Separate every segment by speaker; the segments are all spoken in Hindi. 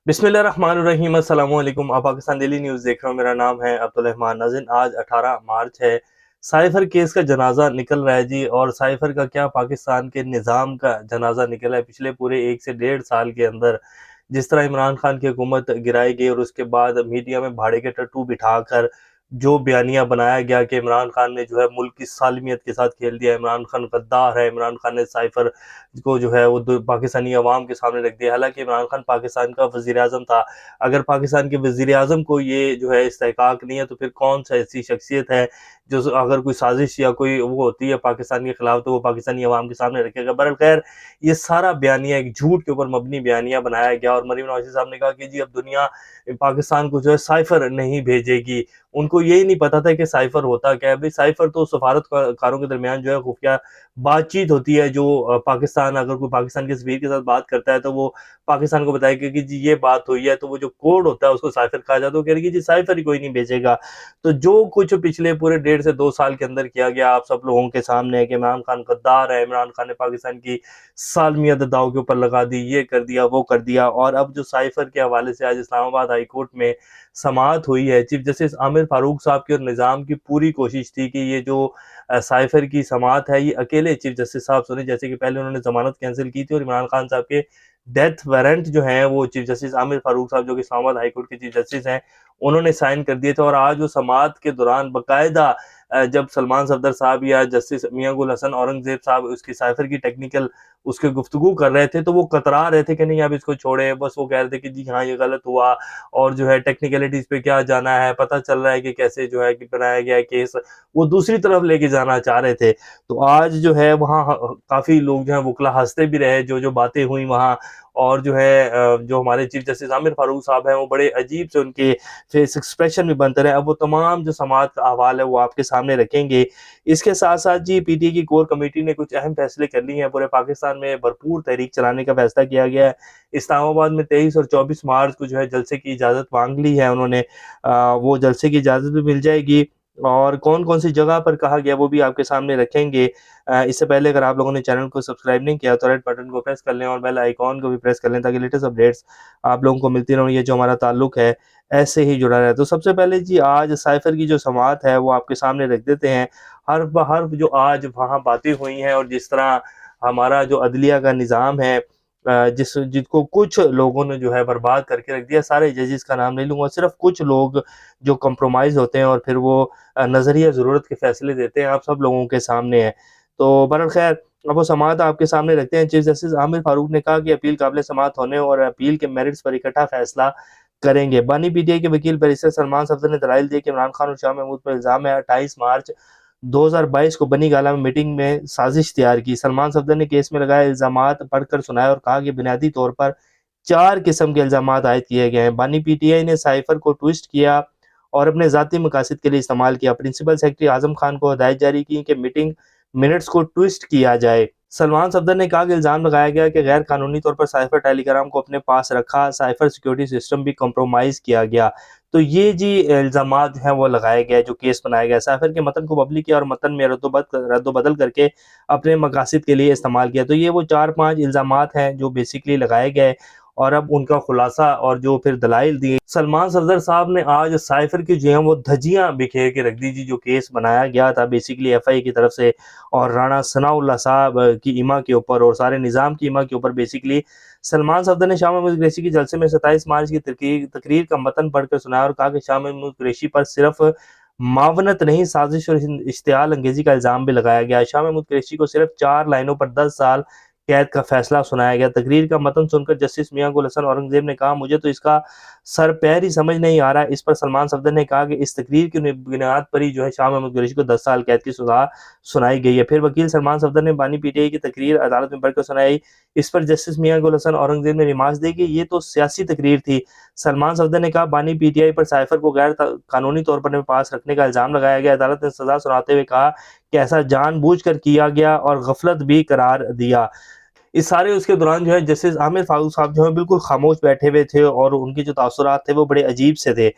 Speaker 1: बिस्मिल्लाहिर्रहमानिर्रहीम अस्सलाम वालेकुम। आप पाकिस्तान डेली न्यूज़ देख रहे हो। मेरा नाम है अब्दुल रहमान नाज़रीन। आज 18 मार्च है। साइफर केस का जनाजा निकल रहा है जी। और साइफर का क्या, पाकिस्तान के निज़ाम का जनाजा निकला है पिछले पूरे 1 से डेढ़ साल के अंदर। जिस तरह इमरान खान की हुकूमत गिराई गई और उसके बाद मीडिया में भाड़े के टट्टू बिठाकर जो बयानिया बनाया गया कि इमरान खान ने जो है मुल्क की सालमियत के साथ खेल दिया, इमरान खान गद्दार है, इमरान खान ने साइफर को जो है वो पाकिस्तानी अवाम के सामने रख दिया। हालांकि इमरान खान पाकिस्तान का वजीर आज़म था। अगर पाकिस्तान के वजीर आज़म को ये जो है इस्तेहकाक नहीं है तो फिर कौन सा ऐसी शख्सियत है जो अगर कोई साजिश या कोई वो होती है पाकिस्तान के खिलाफ तो वो पाकिस्तानी अवाम के सामने रखेगा। बहरहाल खैर, ये सारा बयानिया एक झूठ के ऊपर मबनी बयानिया बनाया गया और मरीम नवाज़ साहब ने कहा कि जी अब दुनिया पाकिस्तान को जो है साइफर नहीं भेजेगी। उनको यही नहीं पता था कि साइफर होता क्या है। भाई साइफर तो सफारतकारों के दरमियान जो है खुफिया बातचीत होती है। जो पाकिस्तान, अगर कोई पाकिस्तान के सफीर के साथ बात करता है तो वो पाकिस्तान को बताएगा कि जी ये बात हुई है, तो वो जो कोड होता है उसको साइफर कहा जाता है। वो कह रही कि जी साइफर ही कोई नहीं भेजेगा। तो जो कुछ पिछले पूरे 1.5 से 2 साल के अंदर किया गया आप सब लोगों के सामने है कि इमरान खान गद्दार है, इमरान खान ने पाकिस्तान की सालमियत दाव के ऊपर लगा दी, ये कर दिया वो कर दिया। और अब जो साइफर के हवाले से आज इस्लामाबाद हाई कोर्ट में समाअत हुई है, चीफ जस्टिस आमिर फारूक साहब की और निज़ाम की पूरी कोशिश थी कि ये जो साइफर की समाअत है ये अकेले चीफ जस्टिस साहब सुने। जैसे कि पहले उन्होंने जमानत कैंसिल की थी और इमरान खान साहब के डेथ वारंट जो है वो चीफ जस्टिस आमिर फारूक साहब, जो कि इस्लामाबाद हाई कोर्ट के चीफ जस्टिस हैं, उन्होंने साइन कर दिए थे। और आज वो समाअत के दौरान बाकायदा जब सलमान सफदर साहब या जस्टिस मियां गुल हसन औरंगजेब साहब उसकी साइफर की टेक्निकल उसके गुफ्तगू कर रहे थे तो वो कतरा रहे थे कि नहीं अब इसको छोड़े। बस वो कह रहे थे कि जी हाँ ये गलत हुआ और जो है टेक्निकलिटीज पे क्या जाना है, पता चल रहा है कि कैसे जो है कि बनाया गया है केस, वो दूसरी तरफ लेके जाना चाह रहे थे। तो आज जो है वहाँ काफी लोग जो है वकला हंसते भी रहे जो जो बातें हुई वहाँ। और जो है जो हमारे चीफ जस्टिस आमिर फारूक साहब हैं वो बड़े अजीब से उनके फेस एक्सप्रेशन भी बनते रहे। अब वो तमाम जो समाज का अहवाल है वो आपके सामने रखेंगे। इसके साथ साथ जी पीटीए की कोर कमेटी ने कुछ अहम फैसले कर लिए हैं। पूरे पाकिस्तान में भरपूर तहरीक चलाने का फैसला किया गया है। इस्लामाबाद में 23 और 24 मार्च को जो है जलसे की इजाज़त मांग ली है उन्होंने। वो जलसे की इजाज़त भी मिल जाएगी। और कौन कौन सी जगह पर कहा गया वो भी आपके सामने रखेंगे। इससे पहले अगर आप लोगों ने चैनल को सब्सक्राइब नहीं किया तो रेड बटन को प्रेस कर लें और बेल आइकॉन को भी प्रेस कर लें ताकि लेटेस्ट अपडेट्स आप लोगों को मिलती रहें। ये जो हमारा ताल्लुक है ऐसे ही जुड़ा रहे। तो सबसे पहले जी आज साइफर की जो समाअत है वो आपके सामने रख देते हैं। हर्फ ब हर्फ जो आज वहाँ बातें हुई हैं और जिस तरह हमारा जो अदलिया का निज़ाम है जिसको कुछ लोगों ने जो है बर्बाद करके रख दिया। सारे जजेस का नाम नहीं लूँगा, सिर्फ कुछ लोग जो कंप्रोमाइज़ होते हैं और फिर वो नज़रिया ज़रूरत के फैसले देते हैं, आप सब लोगों के सामने है। तो बहरहाल खैर, अब वो समाअत आपके सामने रखते हैं। चीफ जस्टिस आमिर फारूक ने कहा कि अपील काबिल समाअत होने और अपील के मेरिट्स पर इकट्ठा फैसला करेंगे। बानी पीटीआई के वकील बैरिस्टर सलमान सफदर ने दलाइल दिए कि इमरान खान और शाह महमूद पर इल्ज़ाम है 28 मार्च 2022 को बनी गाला में मीटिंग में साजिश तैयार की। सलमान सफदर ने केस में लगाए इल्ज़ामात पढ़कर सुनाए और कहा कि बुनियादी तौर पर 4 किस्म के इल्ज़ामात आयद किए गए हैं। बानी पीटीआई ने साइफर को ट्विस्ट किया और अपने ज़ाती मकासद के लिए इस्तेमाल किया। प्रिंसिपल सेक्रेटरी आज़म खान को हिदायत जारी की कि मीटिंग मिनट्स को ट्विस्ट किया जाए। सलमान सफदर ने कहा कि इल्ज़ाम लगाया गया कि गैर कानूनी तौर पर साइफर टेलीग्राम को अपने पास रखा, साइफर सिक्योरिटी सिस्टम भी कंप्रोमाइज़ किया गया। तो ये जी इल्ज़ामात जो हैं वो लगाए गए, जो केस बनाया गया। साइफर के मतन को पब्लिक किया और मतन में रद्दो-बदल करके अपने मकासद के लिए इस्तेमाल किया। तो ये वो 4-5 इल्ज़ामात हैं जो बेसिकली लगाए गए और अब उनका खुलासा और जो फिर दलाइल दिए। सलमान सफदर साहब ने आज साइफर की जो है वो धज्जियां बिखेर के रख दी जी। जो केस बनाया गया था बेसिकली एफआई की तरफ से और राणा सनाउल्लाह साहब की इमा के ऊपर और सारे निज़ाम की इमा के ऊपर बेसिकली सलमान सफदर ने शाह महमूद कुरैशी की जलसे में 27 मार्च की तकरीर का मतन पढ़कर सुनाया और कहा कि शाह महमूद कुरैशी पर सिर्फ मावनत नहीं साजिश और इश्तियाल अंगेजी का इल्ज़ाम भी लगाया गया। शाह महमूद कुरैशी को सिर्फ 4 लाइनों पर 10 साल कैद का फैसला सुनाया गया। तकरीर का मतन सुनकर जस्टिस मियां गुल हसन औरंगजेब ने कहा, मुझे तो इसका सर पैर ही समझ नहीं आ रहा। इस पर सलमान सफदर ने कहा कि इस तकरीर की बुनियाद पर ही जो है शाह महमूद कुरैशी को 10 साल कैद की सजा सुनाई गई है। फिर वकील सलमान सफदर ने बानी पीटीआई की तकरीर अदालत में पढ़कर सुनाई। इस पर जस्टिस मियां गुल हसन औरंगजेब ने रिमार्क दी कि ये तो सियासी तकरीर थी। सलमान सफदर ने कहा, बानी पीटीआई पर साइफर को गैर कानूनी तौर पर पास रखने का इल्ज़ाम लगाया गया। अदालत ने सजा सुनाते हुए कहा कि ऐसा जानबूझकर किया गया और गफलत भी करार दिया। इस सारे उसके दौरान जो है जस्टिस आमिर फारूक साहब जो है बिल्कुल खामोश बैठे हुए थे और उनके जो तासुरात थे वो बड़े अजीब से थे।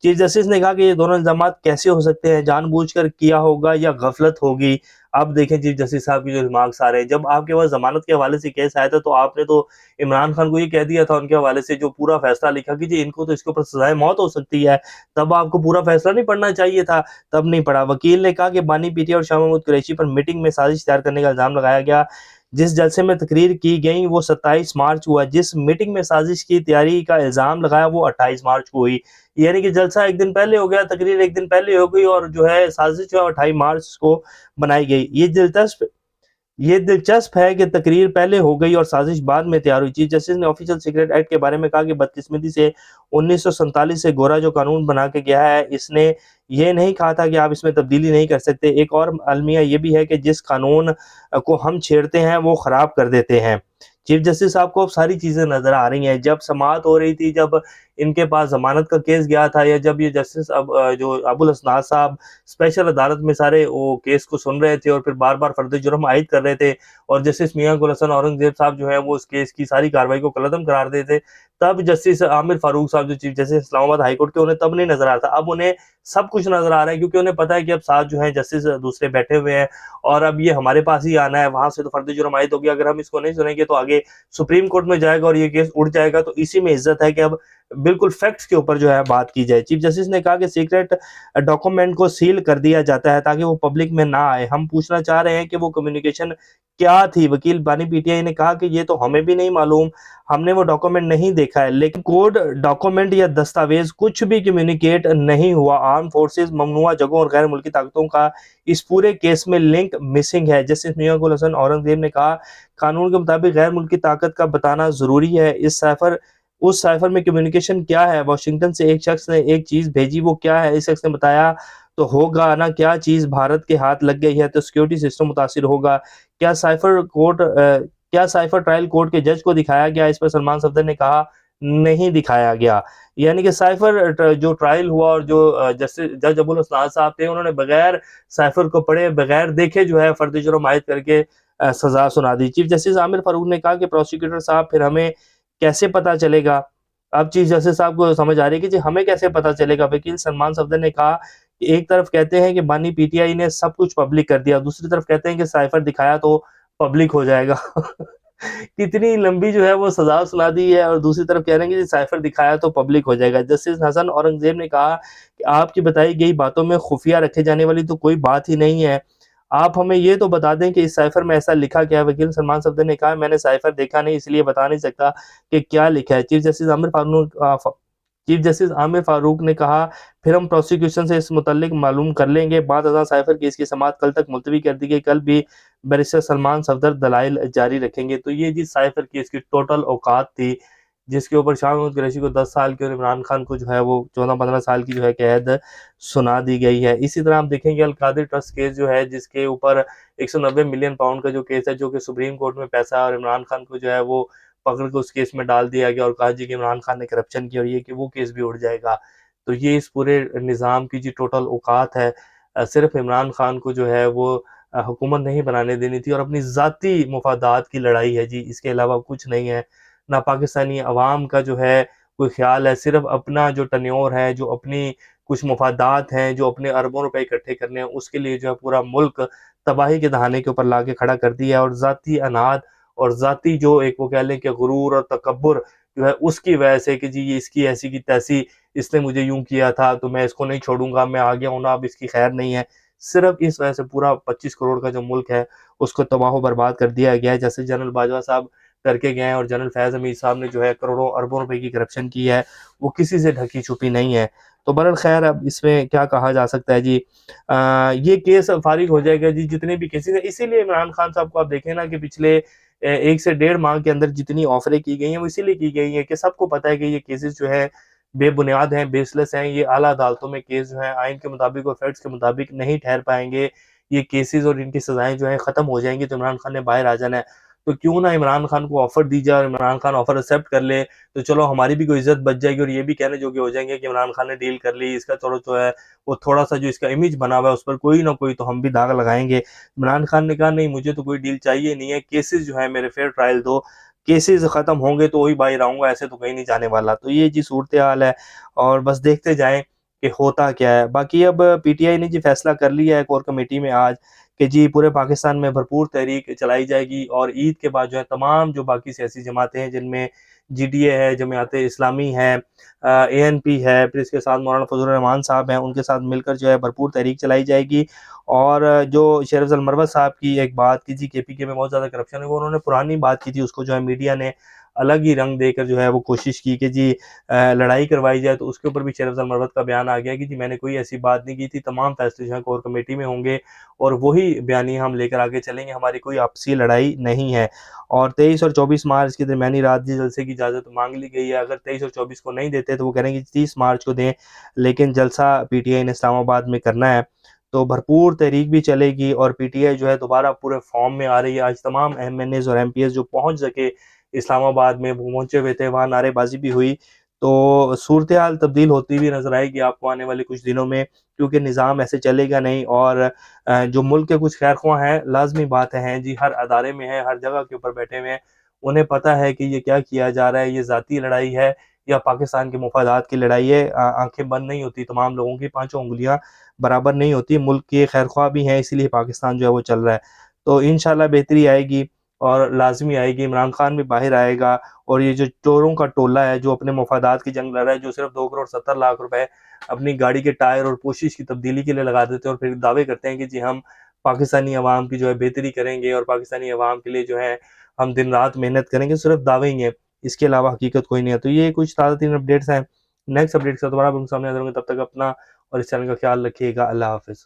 Speaker 1: चीफ जस्टिस ने कहा कि ये दोनों इल्ज़ामात कैसे हो सकते हैं, जानबूझकर किया होगा या गफलत होगी। अब देखें चीफ जस्टिस साहब की जो रिमार्क्स आ रहे हैं, जब आपके पास जमानत के हवाले से केस आया था तो आपने तो इमरान खान को ये कह दिया था उनके हवाले से, जो पूरा फैसला लिखा कि जी इनको तो इसके ऊपर सजाए मौत हो सकती है, तब आपको पूरा फैसला नहीं पढ़ना चाहिए था, तब नहीं पढ़ा। वकील ने कहा कि बानी पीटीआई और शाह महमूद कुरैशी पर मीटिंग में साजिश तैयार करने का इल्जाम लगाया गया। जिस जलसे में तकरीर की गई वो 27 मार्च हुआ, जिस मीटिंग में साजिश की तैयारी का इल्जाम लगाया वो 28 मार्च को हुई। यानी कि जलसा एक दिन पहले हो गया, तकरीर एक दिन पहले हो गई, और जो है साजिश जो है 28 मार्च को बनाई गई। ये दिलचस्प है कि तकरीर पहले हो गई और साजिश बाद में तैयार हुई। चीफ जस्टिस ने ऑफिशियल सीक्रेट एक्ट के बारे में कहा कि बदकिस्मती से 1947 से गोरा जो कानून बना के गया है, इसने ये नहीं कहा था कि आप इसमें तब्दीली नहीं कर सकते। एक और अलमिया ये भी है कि जिस कानून को हम छेड़ते हैं वो खराब कर देते हैं। चीफ जस्टिस साहब को अब सारी चीजें नजर आ रही हैं। जब समाअत हो रही थी, जब इनके पास जमानत का केस गया था, या जब ये जस्टिस जो अबुल हसनात साहब स्पेशल अदालत में सारे वो केस को सुन रहे थे और फिर बार बार फर्द जुर्म आयद कर रहे थे, और जस्टिस मियां गुल हसन औरंगजेब साहब जो है वो उस केस की सारी कार्रवाई को कलअदम करार देते, तब जस्टिस आमिर फारूक साहब जो चीफ जस्टिस इस्लामाबाद हाईकोर्ट के, उन्हें तब नहीं नजर आता। अब उन्हें सब कुछ नजर आ रहा है, क्योंकि उन्हें पता है कि अब साथ जो है जस्टिस दूसरे बैठे हुए हैं और अब ये हमारे पास ही आना है, वहां से तो फर्द जुर्म आयद हो गया, अगर हम इसको नहीं सुनेंगे तो आगे सुप्रीम कोर्ट में जाएगा और ये केस उड़ जाएगा। तो इसी में इज्जत है कि अब बिल्कुल फैक्ट्स के ऊपर जो है बात की जाए। चीफ जस्टिस ने कहा कि सीक्रेट डॉक्यूमेंट को सील कर दिया जाता है ताकि वो पब्लिक में ना आए। हम पूछना चाह रहे हैं कि वो कम्युनिकेशन क्या थी। वकील बानी पीटीआई ने कहा कि ये तो हमें भी नहीं मालूम, हमने वो डॉक्यूमेंट नहीं देखा है, लेकिन कोड डॉक्यूमेंट या दस्तावेज कुछ भी कम्युनिकेट नहीं हुआ। आर्म फोर्सेस, ममनुआ जगहों और गैर मुल्की ताकतों का इस पूरे केस में लिंक मिसिंग है। जस्टिस मियां गुल हसन औरंगजेब ने कहा, कानून के मुताबिक गैर मुल्की ताकत का बताना जरूरी है। उस साइफर में कम्युनिकेशन क्या है? वॉशिंगटन से एक शख्स ने एक चीज भेजी, वो क्या है? इस शख्स ने बताया तो होगा ना, क्या चीज भारत के हाथ लग गई है तो सिक्योरिटी सिस्टम मुतासिर होगा। क्या साइफर ट्रायल कोर्ट के जज को दिखाया गया? इस पर सलमान सफदर ने कहा नहीं दिखाया गया। यानी कि साइफर जो ट्रायल हुआ और जो जस्टिस जज अबुल हसनात साहब थे, उन्होंने बगैर साइफर को पढ़े, बगैर देखे जो है फर्द जुर्म आयद करके सजा सुना दी। चीफ जस्टिस आमिर फारूक ने कहा कि प्रोसिक्यूटर साहब फिर हमें कैसे पता चलेगा? अब चीफ जस्टिस साहब को समझ आ रही है कि जी हमें कैसे पता चलेगा। वकील सलमान सफदर ने कहा कि एक तरफ कहते हैं कि बानी पीटीआई ने सब कुछ पब्लिक कर दिया, दूसरी तरफ कहते हैं कि साइफर दिखाया तो पब्लिक हो जाएगा। कितनी लंबी जो है वो सजा सुना दी है, और दूसरी तरफ कह रहे हैं कि साइफर दिखाया तो पब्लिक हो जाएगा। जस्टिस हसन औरंगजेब ने कहा कि आपकी बताई गई बातों में खुफिया रखे जाने वाली तो कोई बात ही नहीं है, आप हमें ये तो बता दें कि इस साइफर में ऐसा लिखा क्या है। वकील सलमान सफदर ने कहा मैंने साइफर देखा नहीं, इसलिए बता नहीं सकता कि क्या लिखा है। चीफ जस्टिस आमिर फारूक ने कहा फिर हम प्रोसिक्यूशन से इस मुतल्लिक मालूम कर लेंगे। बाद साइफर केस की समाअत कल तक मुलतवी कर दी गई, कल भी बैरिस्टर सलमान सफदर दलाइल जारी रखेंगे। तो ये जी साइफर केस की टोटल औकात थी, जिसके ऊपर शाह महमूद कुरैशी को 10 साल की और इमरान खान को जो है वो 14-15 साल की जो है कैद सुना दी गई है। इसी तरह हम देखेंगे अलकादिर ट्रस्ट केस जो है, जिसके ऊपर 190 मिलियन पाउंड का जो केस है, जो कि सुप्रीम कोर्ट में पैसा, और इमरान खान को जो है वो पकड़ के उस केस में डाल दिया गया और कहा जी कि इमरान खान ने करप्शन की, और ये कि वो केस भी उड़ जाएगा। तो ये इस पूरे निज़ाम की जी टोटल औकात है। सिर्फ इमरान खान को जो है वो हुकूमत नहीं बनाने देनी थी, और अपनी ज़ाती मुफादात की लड़ाई है जी, इसके अलावा कुछ नहीं है। ना पाकिस्तानी अवाम का जो है कोई ख्याल है, सिर्फ अपना जो टन्योर है, जो अपनी कुछ मुफादात हैं, जो अपने अरबों रुपए इकट्ठे करने हैं, उसके लिए जो है पूरा मुल्क तबाही के दहाने के ऊपर लाके खड़ा कर दिया। और ज़ाती अनाद और ज़ाती जो एक वो कह लें कि गुरूर और तकब्बुर जो है, उसकी वजह से कि जी ये इसकी ऐसी की तैसी, इसने मुझे यूं किया था तो मैं इसको नहीं छोड़ूंगा, मैं आ गया हूं ना, अब इसकी खैर नहीं है। सिर्फ इस वजह से पूरा 25 करोड़ का जो मुल्क है उसको तबाह बर्बाद कर दिया गया है। जैसे जनरल बाजवा साहब करके गए हैं, और जनरल फैज हमीद साहब ने जो है करोड़ों अरबों रुपए की करप्शन की है, वो किसी से ढकी छुपी नहीं है। तो बहरहाल खैर, अब इसमें क्या कहा जा सकता है जी। ये केस फारिग हो जाएगा जी, जितने भी केसेस हैं। इसीलिए इमरान खान साहब को आप देखें ना कि पिछले 1 से 1.5 माह के अंदर जितनी ऑफरें की गई हैं, वो इसीलिए की गई हैं कि सबको पता है कि ये केसेस जो है बेबुनियाद हैं, बेसलेस हैं। ये आला अदालतों में केस जो है आइन के मुताबिक और फैक्ट्स के मुताबिक नहीं ठहर पाएंगे। ये केसेस और इनकी सजाएं जो है खत्म हो जाएंगी, तो इमरान खान ने बाहर आ जाना है। तो क्यों ना इमरान खान को ऑफर दी जाए, और इमरान खान ऑफर एक्सेप्ट कर ले, तो चलो हमारी भी कोई इज्जत बच जाएगी, और ये भी कहने जोगे हो जाएंगे कि इमरान खान ने डील कर ली। इसका चलो जो है वो थोड़ा सा जो इसका इमेज बना हुआ है उस पर कोई ना कोई तो हम भी दाग लगाएंगे। इमरान खान ने कहा नहीं, मुझे तो कोई डील चाहिए नहीं है, केसेस जो है मेरे फेयर ट्रायल दो, केसेस खत्म होंगे तो वही बाहर आऊंगा, ऐसे तो कहीं नहीं जाने वाला। तो ये जी सूरत हाल है, और बस देखते जाएं कि होता क्या है। बाकी अब पीटीआई ने जी फैसला कर लिया है कोर कमेटी में आज कि जी पूरे पाकिस्तान में भरपूर तहरीक चलाई जाएगी और ईद के बाद जो है तमाम जो बाकी सियासी जमातें हैं जिनमें जीडीए है, जमात इस्लामी है, एएनपी है, फिर इसके साथ मौलाना फजल रहमान साहब हैं, उनके साथ मिलकर जो है भरपूर तहरीक चलाई जाएगी। और जो शेर अफजल मरवत साहब की एक बात की जी केपीके में बहुत ज़्यादा करप्शन है, वो उन्होंने पुरानी बात की थी, उसको जो है मीडिया ने अलग ही रंग देकर जो है वो कोशिश की कि जी लड़ाई करवाई जाए। तो उसके ऊपर भी शेर अफजल मरवत का बयान आ गया कि जी मैंने कोई ऐसी बात नहीं की थी, तमाम फैसले जो है कोर कमेटी में होंगे और वही बयानिया हम लेकर आगे चलेंगे, हमारी कोई आपसी लड़ाई नहीं है। और 23 और 24 मार्च की दरमियानी रात जी जलसे की इजाज़त मांग ली गई है। अगर 23 और 24 को नहीं देते तो वो कह रहे हैं कि 30 मार्च को दें, लेकिन जलसा पीटीआई ने इस्लामाबाद में करना है। तो भरपूर तहरीक भी चलेगी और पीटीआई जो है दोबारा पूरे फॉर्म में आ रही है। आज तमाम एमएनएज़ और एमपीएस जो पहुंच सके इस्लामाबाद में, वो पहुंचे हुए थे, वहाँ नारेबाजी भी हुई। तो सूरत हाल तब्दील होती हुई नजर आएगी आपको आने वाले कुछ दिनों में, क्योंकि निज़ाम ऐसे चलेगा नहीं। और जो मुल्क के कुछ खैरख्वाह हैं, लाजमी बात है जी, हर अदारे में है, हर जगह के ऊपर बैठे हुए हैं, उन्हें पता है कि ये क्या किया जा रहा है, ये ज़ाती लड़ाई है या पाकिस्तान के मुफादात की लड़ाई है। आंखें बंद नहीं होती तमाम लोगों की, पांचों उंगलियां बराबर नहीं होती। मुल्क के खैरख्वाह भी हैं, इसीलिए पाकिस्तान जो है वो चल रहा है। तो इंशाल्लाह बेहतरी आएगी और लाजमी आएगी। इमरान खान भी बाहर आएगा और ये जो चोरों का टोला है जो अपने मफादात की जंग लड़ रहा है, जो सिर्फ 2 करोड़ 70 लाख रुपए अपनी गाड़ी के टायर और पोशिश की तब्दीली के लिए लगा देते हैं और फिर दावे करते हैं कि जी हम पाकिस्तानी अवाम की जो है बेहतरी करेंगे और पाकिस्तानी अवाम के लिए जो है हम दिन रात मेहनत करेंगे, सिर्फ दावे ही हैं, इसके अलावा हकीकत कोई नहीं है। तो ये कुछ ताज़ा तीन अपडेट्स हैं। नेक्स्ट अपडेट का दोबारा हम सामने हाजिर होंगे, तब तक अपना और इस चैनल का ख्याल रखिएगा। अल्लाह हाफिज़।